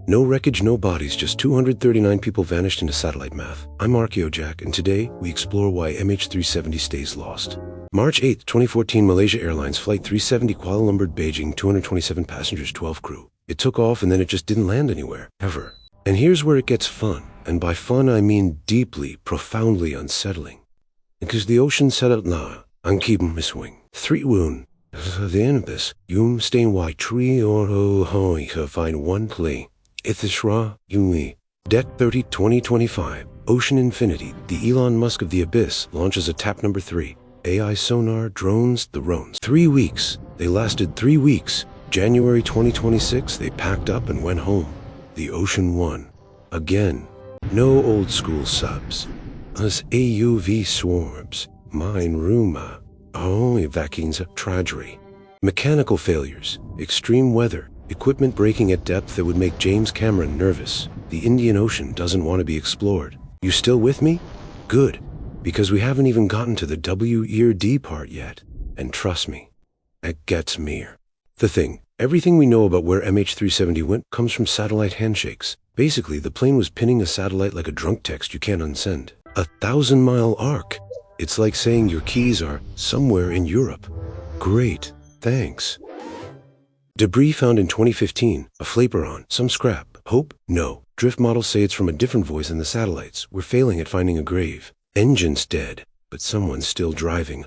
No wreckage, no bodies, just 239 people vanished into satellite math. I'm ArcheoJack, and today we explore why MH370 stays lost. March 8, 2014, Malaysia Airlines Flight 370 Kuala Lumpur, Beijing, 227 passengers, 12 crew. It took off and then it just didn't land anywhere, ever. And here's where it gets fun. And by fun, I mean deeply, profoundly unsettling. Because the ocean set out na, ang keeping miswing. 3 woon. The end of this, yum stain white tree or hoi find one play. Ithishra, Yumi. Deck 30, 2025. Ocean Infinity, the Elon Musk of the Abyss, launches a TAP number 3. AI sonar, drones, the drones. 3 weeks. They lasted 3 weeks. January 2026, they packed up and went home. The Ocean won. Again. No old school subs. Us AUV swarms. Mine Ruma. Oh, vaccines tragedy. Mechanical failures. Extreme weather. Equipment breaking at depth that would make James Cameron nervous. The Indian Ocean doesn't want to be explored. You still with me? Good. Because we haven't even gotten to the W-E-R-D part yet. And trust me, it gets mere. The thing, everything we know about where MH370 went comes from satellite handshakes. Basically, the plane was pinning a satellite like a drunk text you can't unsend. 1,000-mile arc. It's like saying your keys are somewhere in Europe. Great, thanks. Debris found in 2015, a flaperon, some scrap. Hope? No. Drift models say it's from a different voice in the satellites. We're failing at finding a grave. Engine's dead, but someone's still driving.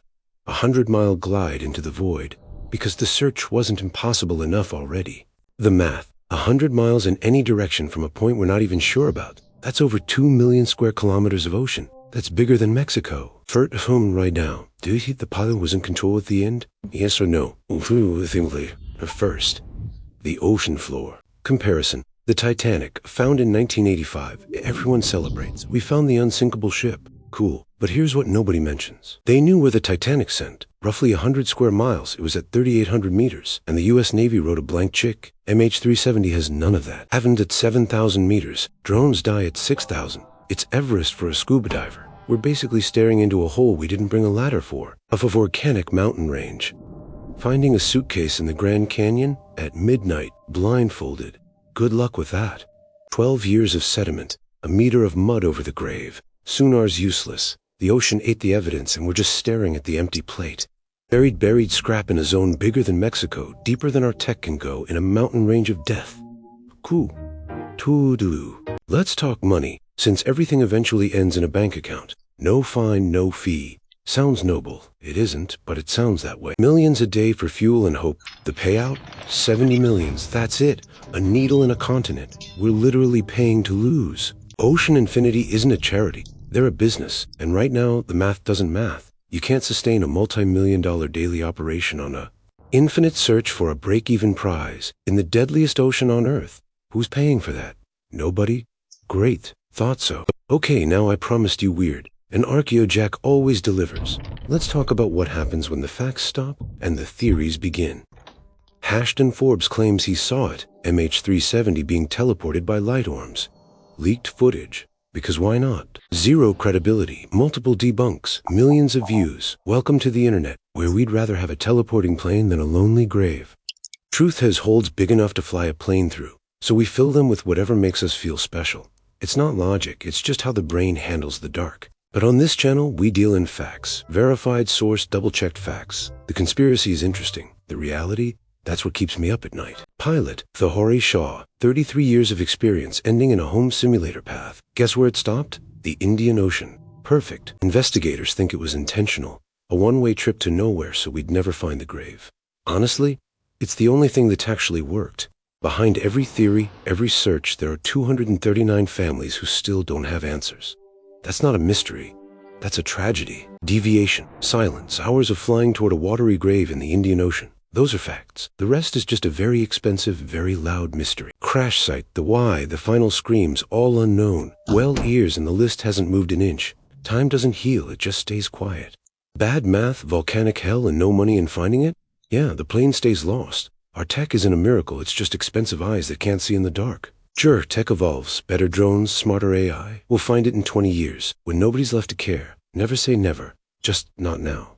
100-mile glide into the void, because the search wasn't impossible enough already. The math. 100 miles in any direction from a point we're not even sure about. That's over 2 million square kilometers of ocean. That's bigger than Mexico. Fert home right now. Do you think the pilot was in control at the end? Yes or no? First, the ocean floor. Comparison. The Titanic, found in 1985. Everyone celebrates. We found the unsinkable ship. Cool. But here's what nobody mentions. They knew where the Titanic sank. Roughly 100 square miles. It was at 3,800 meters. And the US Navy wrote a blank check. MH370 has none of that. Happened at 7,000 meters. Drones die at 6,000. It's Everest for a scuba diver. We're basically staring into a hole we didn't bring a ladder for. Of a volcanic mountain range. Finding a suitcase in the Grand Canyon at midnight, blindfolded. Good luck with that. 12 years of sediment, a meter of mud over the grave. Sonar's useless. The ocean ate the evidence and we're just staring at the empty plate. Buried scrap in a zone bigger than Mexico, deeper than our tech can go, in a mountain range of death. Cool. To-do. Let's talk money, since everything eventually ends in a bank account. No fine, no fee. Sounds noble. It isn't, but it sounds that way. Millions a day for fuel and hope. The payout? 70 millions. That's it. A needle in a continent. We're literally paying to lose. Ocean Infinity isn't a charity. They're a business. And right now, the math doesn't math. You can't sustain a multi-million-dollar daily operation on a infinite search for a break-even prize in the deadliest ocean on Earth. Who's paying for that? Nobody? Great. Thought so. Okay, now I promised you weird. And ArcheoJack always delivers. Let's talk about what happens when the facts stop and the theories begin. Ashton Forbes claims he saw it, MH370 being teleported by light orms. Leaked footage. Because why not? Zero credibility, multiple debunks, millions of views. Welcome to the internet, where we'd rather have a teleporting plane than a lonely grave. Truth has holes big enough to fly a plane through, so we fill them with whatever makes us feel special. It's not logic, it's just how the brain handles the dark. But on this channel, we deal in facts. Verified source, double-checked facts. The conspiracy is interesting. The reality? That's what keeps me up at night. Pilot, Zaharie Shah, 33 years of experience ending in a home simulator path. Guess where it stopped? The Indian Ocean. Perfect. Investigators think it was intentional. A one-way trip to nowhere so we'd never find the grave. Honestly, it's the only thing that's actually worked. Behind every theory, every search, there are 239 families who still don't have answers. That's not a mystery. That's a tragedy. Deviation, silence, hours of flying toward a watery grave in the Indian Ocean. Those are facts. The rest is just a very expensive, very loud mystery. Crash site, the why, the final screams, all unknown. Well, ears and the list hasn't moved an inch. Time doesn't heal, it just stays quiet. Bad math, volcanic hell, and no money in finding it? Yeah, the plane stays lost. Our tech isn't a miracle, it's just expensive eyes that can't see in the dark. Sure, tech evolves. Better drones, smarter AI. We'll find it in 20 years, when nobody's left to care. Never say never. Just not now.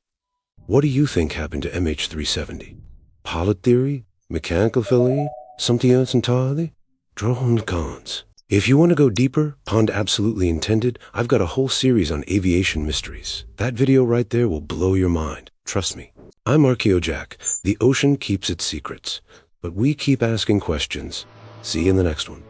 What do you think happened to MH370? Pilot theory? Mechanical failure? Something else entirely? Drone cons. If you want to go deeper, pond absolutely intended, I've got a whole series on aviation mysteries. That video right there will blow your mind. Trust me. I'm ArcheoJack. The ocean keeps its secrets, but we keep asking questions. See you in the next one.